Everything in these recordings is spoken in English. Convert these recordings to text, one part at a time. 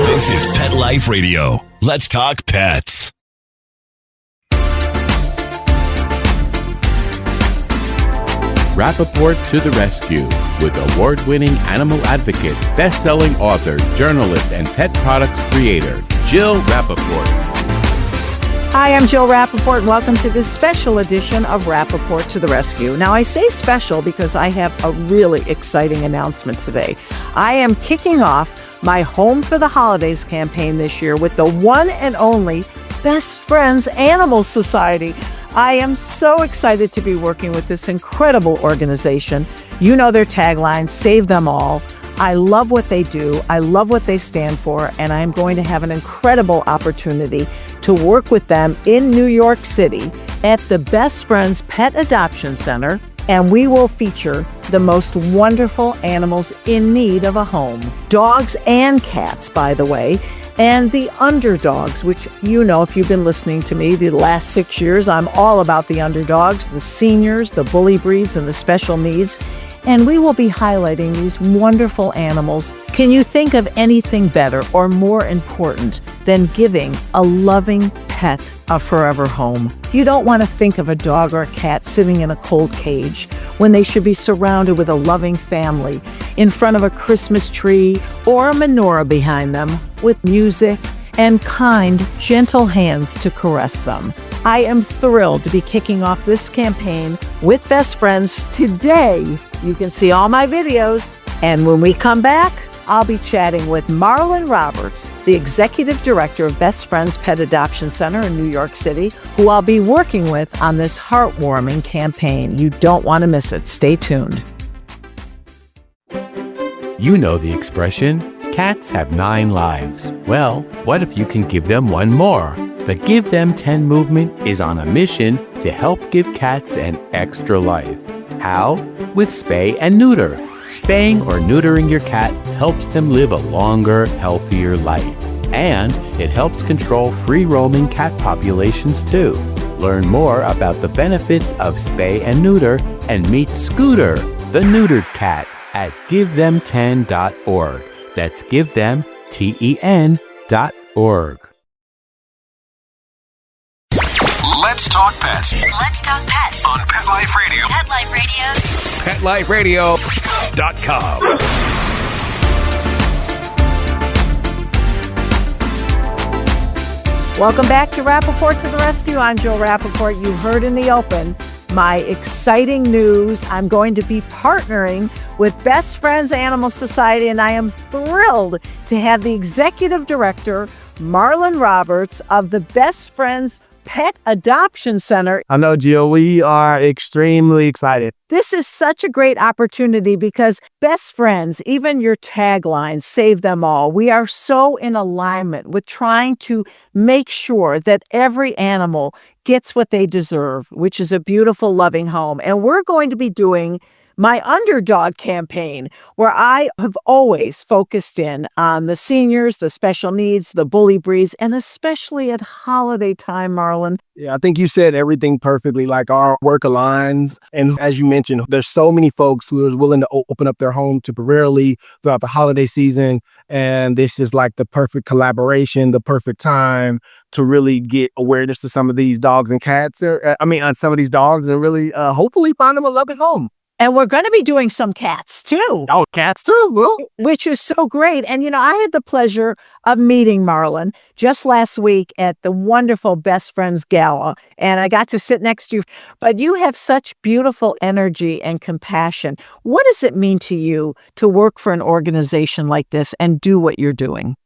This is Pet Life Radio. Let's talk pets. Rappaport to the rescue with award-winning animal advocate, best-selling author, journalist, and pet products creator, Jill Rappaport. Hi, I'm Jill Rappaport, and welcome to this special edition of Rappaport to the Rescue. Now, I say special because I have a really exciting announcement today. I am kicking off my Home for the Holidays campaign this year with the one and only Best Friends Animal Society. I am so excited to be working with this incredible organization. You know their tagline, Save Them All. I love what they do. I love what they stand for, and I'm going to have an incredible opportunity to work with them in New York City at the Best Friends Pet Adoption Center, and we will feature the most wonderful animals in need of a home. Dogs and cats, by the way, and the underdogs, which you know if you've been listening to me the last 6 years, I'm all about the underdogs, the seniors, the bully breeds, and the special needs. And we will be highlighting these wonderful animals. Can you think of anything better or more important than giving a loving pet a forever home? You don't want to think of a dog or a cat sitting in a cold cage when they should be surrounded with a loving family in front of a Christmas tree or a menorah behind them with music and kind, gentle hands to caress them. I am thrilled to be kicking off this campaign with Best Friends today. You can see all my videos. And when we come back, I'll be chatting with Marlon Roberts, the Executive Director of Best Friends Pet Adoption Center in New York City, who I'll be working with on this heartwarming campaign. You don't want to miss it. Stay tuned. You know the expression, cats have 9 lives. Well, what if you can give them one more? The Give Them 10 movement is on a mission to help give cats an extra life. How? With spay and neuter. Spaying or neutering your cat helps them live a longer, healthier life. And it helps control free-roaming cat populations too. Learn more about the benefits of spay and neuter and meet Scooter, the neutered cat, at givethem10.org. That's givethem10.org. Let's talk pets. Let's talk pets On Pet Life Radio. Pet Life Radio. PetLifeRadio.com. Welcome back to Rappaport to the Rescue. I'm Jill Rappaport. You heard in the open my exciting news. I'm going to be partnering with Best Friends Animal Society, and I am thrilled to have the Executive Director, Marlon Roberts, of the Best Friends Pet Adoption Center. I know, Jill, we are extremely excited. This is such a great opportunity because Best Friends, even your tagline, Save Them All, we are so in alignment with trying to make sure that every animal gets what they deserve, which is a beautiful, loving home. And we're going to be doing my underdog campaign, where I have always focused in on the seniors, the special needs, the bully breeds, and especially at holiday time, Marlon. Yeah, I think you said everything perfectly. Like, our work aligns. And as you mentioned, there's so many folks who are willing to open up their home temporarily throughout the holiday season. And this is like the perfect collaboration, the perfect time to really get awareness to some of these dogs and cats, on some of these dogs, and really hopefully find them a loving home. And we're going to be doing some cats too. Oh, cats too, well. Which is so great. And, I had the pleasure of meeting Marlon just last week at the wonderful Best Friends Gala. And I got to sit next to you. But you have such beautiful energy and compassion. What does it mean to you to work for an organization like this and do what you're doing?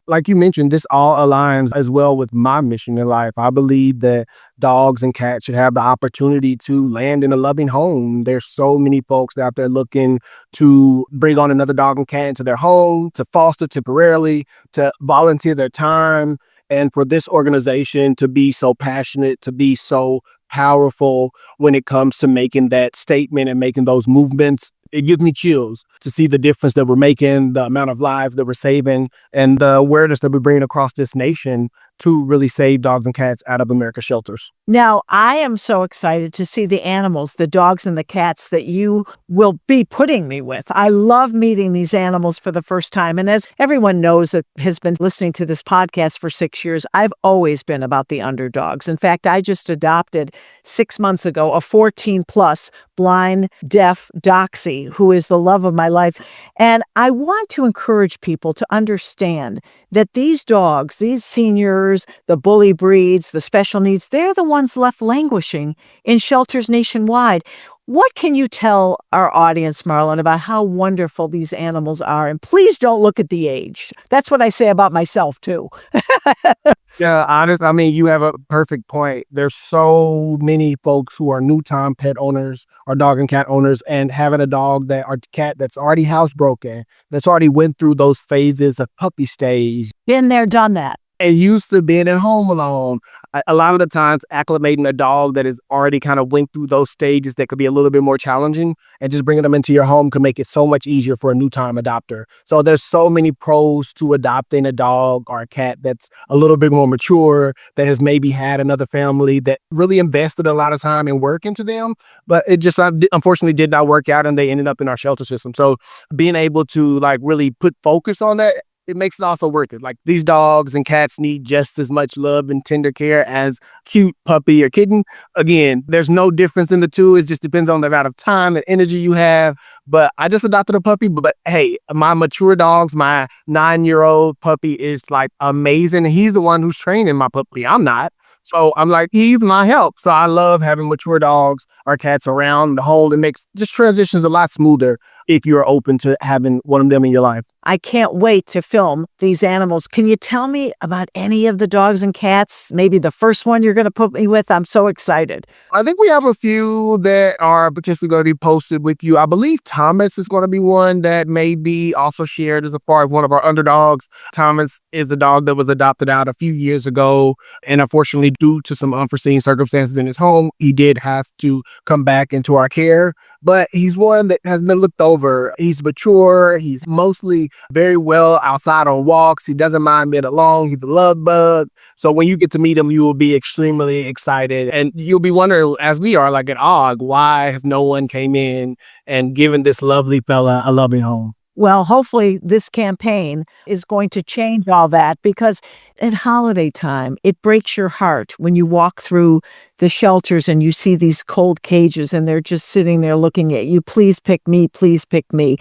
Like you mentioned, this all aligns as well with my mission in life. I believe that dogs and cats should have the opportunity to land in a loving home. There's so many folks out there looking to bring on another dog and cat into their home, to foster temporarily, to volunteer their time. And for this organization to be so passionate, to be so powerful when it comes to making that statement and making those movements, it gives me chills to see the difference that we're making, the amount of lives that we're saving, and the awareness that we're bringing across this nation to really save dogs and cats out of America's shelters. Now, I am so excited to see the animals, the dogs and the cats that you will be putting me with. I love meeting these animals for the first time. And as everyone knows that has been listening to this podcast for 6 years, I've always been about the underdogs. In fact, I just adopted 6 months ago a 14 plus blind, deaf doxy who is the love of my life. And I want to encourage people to understand that these dogs, these seniors, the bully breeds, the special needs, they're the ones left languishing in shelters nationwide. What can you tell our audience, Marlon, about how wonderful these animals are? And please don't look at the age. That's what I say about myself, too. Yeah, honest. I mean, you have a perfect point. There's so many folks who are new-time pet owners or dog and cat owners, and having a dog that or cat that's already housebroken, that's already went through those phases of puppy stage, Been there, done that. and used to being at home alone. A lot of the times, acclimating a dog that has already kind of went through those stages that could be a little bit more challenging, and just bringing them into your home can make it so much easier for a new time adopter. So there's so many pros to adopting a dog or a cat that's a little bit more mature, that has maybe had another family that really invested a lot of time and work into them, but it just unfortunately did not work out, and they ended up in our shelter system. So being able to like really put focus on that, it makes it also worth it. Like, these dogs and cats need just as much love and tender care as cute puppy or kitten. Again, there's no difference in the two. It just depends on the amount of time and energy you have. But I just adopted a puppy. But hey, my mature dogs, my 9-year-old puppy is like amazing. He's the one who's training my puppy. I'm not. So I'm like, he's my help. So I love having mature dogs or cats around the home. It makes just transitions a lot smoother if you're open to having one of them in your life. I can't wait to film these animals. Can you tell me about any of the dogs and cats? Maybe the first one you're going to put me with? I'm so excited. I think we have a few that are potentially going to be posted with you. I believe Thomas is going to be one that may be also shared as a part of one of our underdogs. Thomas is the dog that was adopted out a few years ago, and unfortunately, due to some unforeseen circumstances in his home, he did have to come back into our care. But he's one that has been looked over. He's mature. He's mostly very well outside on walks. He doesn't mind being alone. He's a love bug. So when you get to meet him, you will be extremely excited. And you'll be wondering, as we are, like at Og, why have no one came in and given this lovely fella a loving home? Well, hopefully this campaign is going to change all that, because at holiday time, it breaks your heart when you walk through the shelters and you see these cold cages and they're just sitting there looking at you. Please pick me. Please pick me.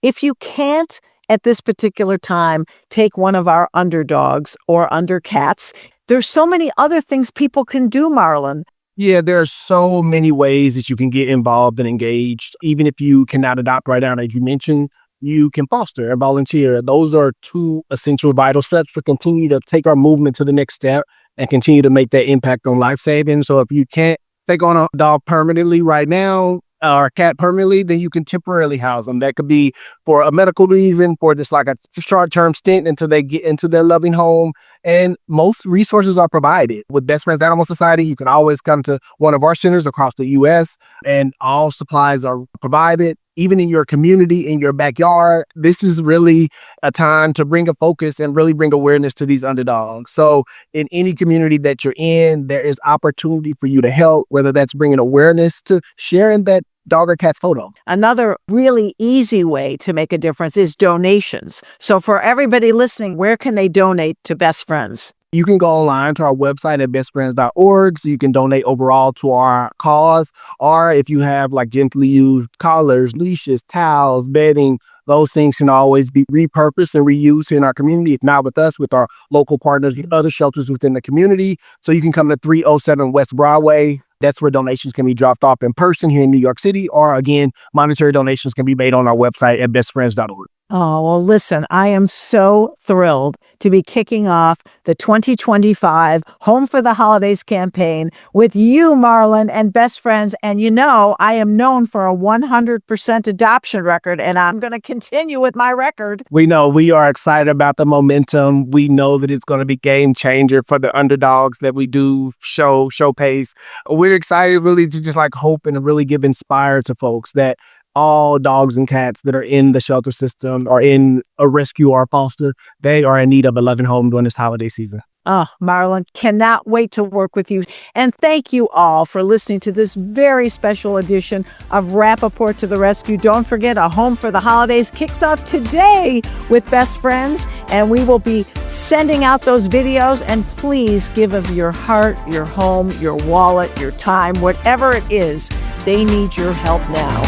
If you can't at this particular time take one of our underdogs or undercats, there's so many other things people can do, Marlon. Yeah, there are so many ways that you can get involved and engaged. Even if you cannot adopt right now, as you mentioned, you can foster and volunteer. Those are two essential vital steps to continue to take our movement to the next step and continue to make that impact on life saving. So if you can't take on a dog permanently right now, or a cat permanently, then you can temporarily house them. That could be for a medical reason, for just like a short-term stint until they get into their loving home. And most resources are provided. With Best Friends Animal Society, you can always come to one of our centers across the U.S., and all supplies are provided. Even in your community, in your backyard, this is really a time to bring a focus and really bring awareness to these underdogs. So in any community that you're in, there is opportunity for you to help, whether that's bringing awareness to sharing that dog or cat's photo. Another really easy way to make a difference is donations. So for everybody listening, where can they donate to Best Friends? You can go online to our website at bestfriends.org, so you can donate overall to our cause. Or if you have like gently used collars, leashes, towels, bedding, those things can always be repurposed and reused in our community. If not with us, with our local partners and other shelters within the community. So you can come to 307 West Broadway. That's where donations can be dropped off in person here in New York City. Or again, monetary donations can be made on our website at bestfriends.org. Oh, well, listen, I am so thrilled to be kicking off the 2025 Home for the Holidays campaign with you, Marlon, and Best Friends. And you know, I am known for a 100% adoption record, and I'm going to continue with my record. We know we are excited about the momentum. We know that it's going to be game changer for the underdogs that we do showcase. We're excited really to just like hope and really give inspire to folks that all dogs and cats that are in the shelter system or in a rescue or foster, they are in need of a loving home during this holiday season. Oh, Marlon, cannot wait to work with you. And thank you all for listening to this very special edition of Rappaport to the Rescue. Don't forget, A Home for the Holidays kicks off today with Best Friends, and we will be sending out those videos. And please give of your heart, your home, your wallet, your time, whatever it is. They need your help now.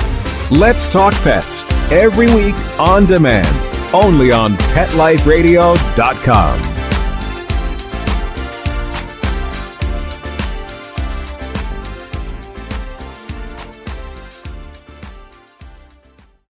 Let's Talk Pets, every week on demand, only on PetLifeRadio.com.